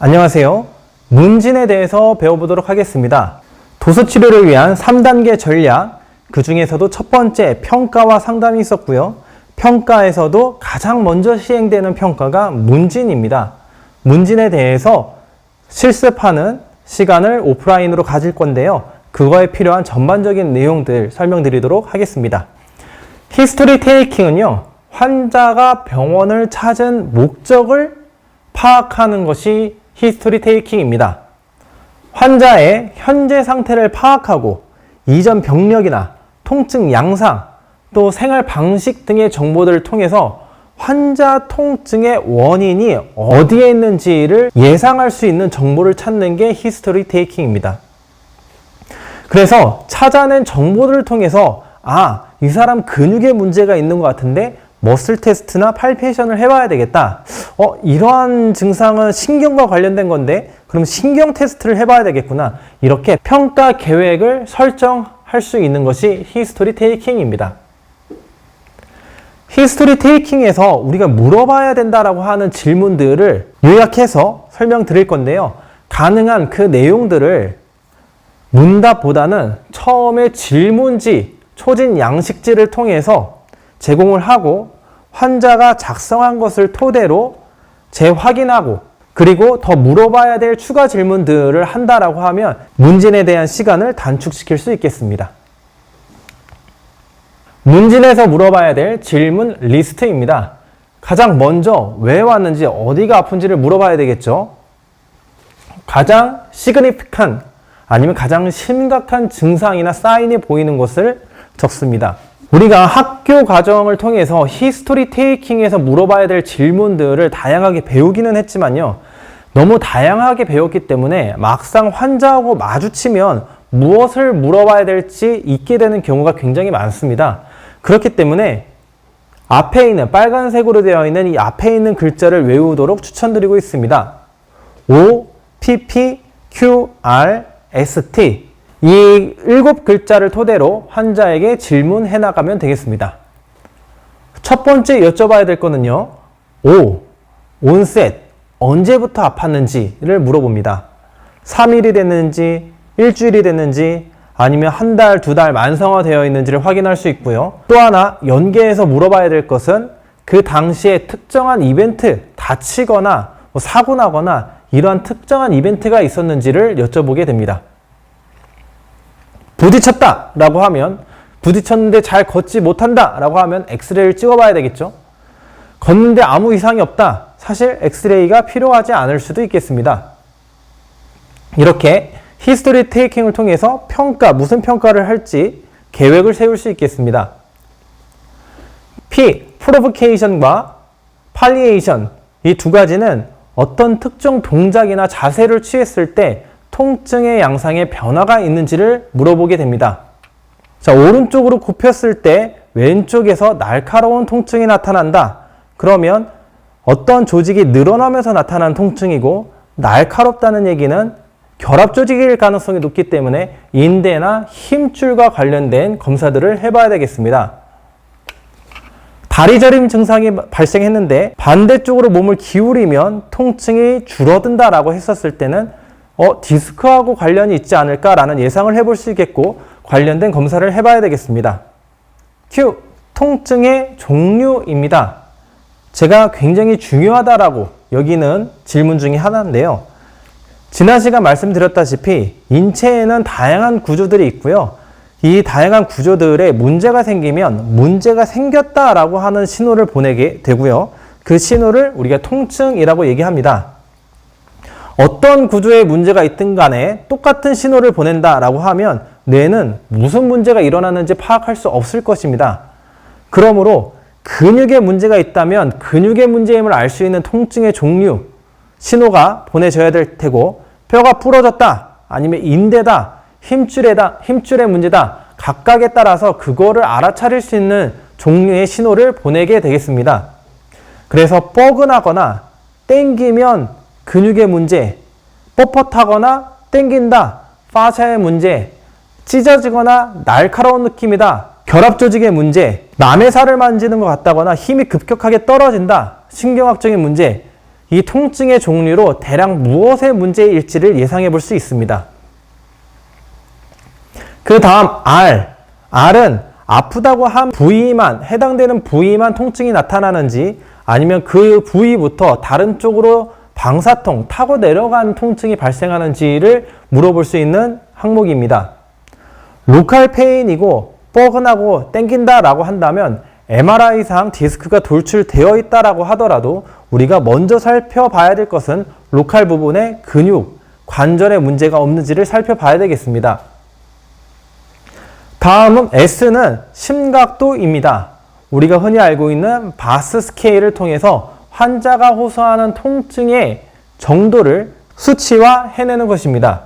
안녕하세요. 문진에 대해서 배워보도록 하겠습니다. 도수치료를 위한 3단계 전략, 그 중에서도 첫 번째 평가와 상담이 있었고요. 평가에서도 가장 먼저 시행되는 평가가 문진입니다. 문진에 대해서 실습하는 시간을 오프라인으로 가질 건데요. 그거에 필요한 전반적인 내용들 설명드리도록 하겠습니다. 히스토리 테이킹은요, 환자가 병원을 찾은 목적을 파악하는 것이 히스토리 테이킹입니다. 환자의 현재 상태를 파악하고 이전 병력이나 통증 양상, 또 생활 방식 등의 정보들을 통해서 환자 통증의 원인이 어디에 있는지를 예상할 수 있는 정보를 찾는 게 히스토리 테이킹입니다. 그래서 찾아낸 정보들을 통해서 이 사람 근육에 문제가 있는 것 같은데 머슬 테스트나 팔페이션을 해봐야 되겠다. 이러한 증상은 신경과 관련된 건데 그럼 신경 테스트를 해봐야 되겠구나. 이렇게 평가 계획을 설정할 수 있는 것이 히스토리 테이킹입니다. 히스토리 테이킹에서 우리가 물어봐야 된다라고 하는 질문들을 요약해서 설명드릴 건데요. 가능한 그 내용들을 문답보다는 처음에 질문지, 초진 양식지를 통해서 제공을 하고 환자가 작성한 것을 토대로 재확인하고 그리고 더 물어봐야 될 추가 질문들을 한다라고 하면 문진에 대한 시간을 단축시킬 수 있겠습니다. 문진에서 물어봐야 될 질문 리스트입니다. 가장 먼저 왜 왔는지 어디가 아픈지를 물어봐야 되겠죠. 가장 시그니피칸 아니면 가장 심각한 증상이나 사인이 보이는 것을 적습니다. 우리가 학교 과정을 통해서 히스토리 테이킹에서 물어봐야 될 질문들을 다양하게 배우기는 했지만요. 너무 다양하게 배웠기 때문에 막상 환자하고 마주치면 무엇을 물어봐야 될지 잊게 되는 경우가 굉장히 많습니다. 그렇기 때문에 앞에 있는 빨간색으로 되어 있는 이 앞에 있는 글자를 외우도록 추천드리고 있습니다. O, P, P, Q, R, S, T 이 7글자를 토대로 환자에게 질문해 나가면 되겠습니다. 첫 번째 여쭤봐야 될 거는요. 온셋, 언제부터 아팠는지를 물어봅니다. 3일이 됐는지, 일주일이 됐는지, 아니면 한 달, 두 달 만성화되어 있는지를 확인할 수 있고요. 또 하나 연계해서 물어봐야 될 것은 그 당시에 특정한 이벤트, 다치거나 사고 나거나 이러한 특정한 이벤트가 있었는지를 여쭤보게 됩니다. 부딪혔다 라고 하면 부딪혔는데 잘 걷지 못한다 라고 하면 엑스레이를 찍어봐야 되겠죠. 걷는데 아무 이상이 없다. 사실 엑스레이가 필요하지 않을 수도 있겠습니다. 이렇게 히스토리 테이킹을 통해서 무슨 평가를 할지 계획을 세울 수 있겠습니다. P, 프로보케이션과 팔리에이션 이 두 가지는 어떤 특정 동작이나 자세를 취했을 때 통증의 양상에 변화가 있는지를 물어보게 됩니다. 자, 오른쪽으로 굽혔을 때 왼쪽에서 날카로운 통증이 나타난다. 그러면 어떤 조직이 늘어나면서 나타난 통증이고 날카롭다는 얘기는 결합 조직일 가능성이 높기 때문에 인대나 힘줄과 관련된 검사들을 해봐야 되겠습니다. 다리 저림 증상이 발생했는데 반대쪽으로 몸을 기울이면 통증이 줄어든다라고 했었을 때는 디스크하고 관련이 있지 않을까라는 예상을 해볼 수 있겠고 관련된 검사를 해봐야 되겠습니다. Q, 통증의 종류입니다. 제가 굉장히 중요하다라고 여기는 질문 중에 하나인데요. 지난 시간 말씀드렸다시피 인체에는 다양한 구조들이 있고요. 이 다양한 구조들에 문제가 생기면 문제가 생겼다라고 하는 신호를 보내게 되고요. 그 신호를 우리가 통증이라고 얘기합니다. 어떤 구조에 문제가 있든 간에 똑같은 신호를 보낸다라고 하면 뇌는 무슨 문제가 일어나는지 파악할 수 없을 것입니다. 그러므로 근육에 문제가 있다면 근육의 문제임을 알 수 있는 통증의 종류, 신호가 보내져야 될 테고 뼈가 부러졌다, 아니면 인대다, 힘줄의 문제다, 각각에 따라서 그거를 알아차릴 수 있는 종류의 신호를 보내게 되겠습니다. 그래서 뻐근하거나 땡기면 근육의 문제, 뻣뻣하거나 땡긴다, 파샤의 문제, 찢어지거나 날카로운 느낌이다, 결합 조직의 문제, 남의 살을 만지는 것 같다거나 힘이 급격하게 떨어진다, 신경학적인 문제, 이 통증의 종류로 대략 무엇의 문제일지를 예상해 볼 수 있습니다. 그 다음 R은 아프다고 한 부위만, 해당되는 부위만 통증이 나타나는지 아니면 그 부위부터 다른 쪽으로 방사통, 타고 내려간 통증이 발생하는지를 물어볼 수 있는 항목입니다. 로컬 페인이고 뻐근하고 땡긴다 라고 한다면 MRI상 디스크가 돌출되어 있다라고 하더라도 우리가 먼저 살펴봐야 될 것은 로컬 부분의 근육, 관절에 문제가 없는지를 살펴봐야 되겠습니다. 다음은 S는 심각도입니다. 우리가 흔히 알고 있는 바스 스케일을 통해서 환자가 호소하는 통증의 정도를 수치화해내는 것입니다.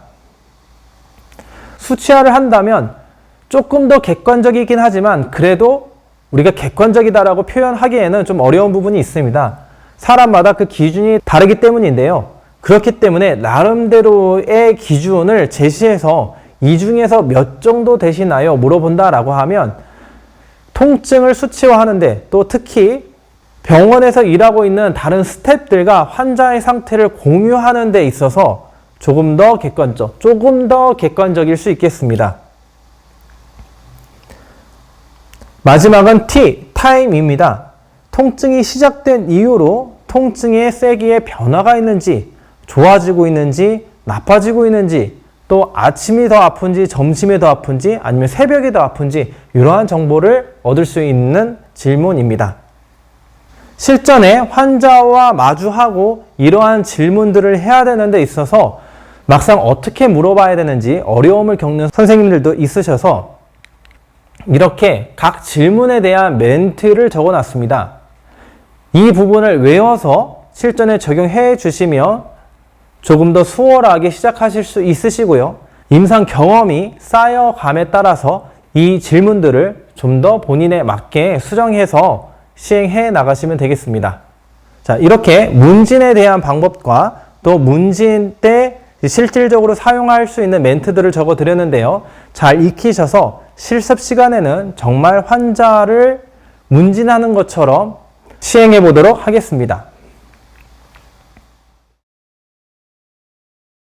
수치화를 한다면 조금 더 객관적이긴 하지만 그래도 우리가 객관적이다라고 표현하기에는 좀 어려운 부분이 있습니다. 사람마다 그 기준이 다르기 때문인데요. 그렇기 때문에 나름대로의 기준을 제시해서 이 중에서 몇 정도 되시나요? 물어본다라고 하면 통증을 수치화하는데 또 특히 병원에서 일하고 있는 다른 스태프들과 환자의 상태를 공유하는 데 있어서 조금 더 객관적일 수 있겠습니다. 마지막은 T, 타임입니다. 통증이 시작된 이후로 통증의 세기에 변화가 있는지, 좋아지고 있는지, 나빠지고 있는지, 또 아침이 더 아픈지, 점심에 더 아픈지, 아니면 새벽에 더 아픈지 이러한 정보를 얻을 수 있는 질문입니다. 실전에 환자와 마주하고 이러한 질문들을 해야 되는 데 있어서 막상 어떻게 물어봐야 되는지 어려움을 겪는 선생님들도 있으셔서 이렇게 각 질문에 대한 멘트를 적어놨습니다. 이 부분을 외워서 실전에 적용해 주시면 조금 더 수월하게 시작하실 수 있으시고요. 임상 경험이 쌓여감에 따라서 이 질문들을 좀 더 본인에 맞게 수정해서 시행해 나가시면 되겠습니다. 자, 이렇게 문진에 대한 방법과 또 문진 때 실질적으로 사용할 수 있는 멘트들을 적어 드렸는데요. 잘 익히셔서 실습 시간에는 정말 환자를 문진하는 것처럼 시행해 보도록 하겠습니다.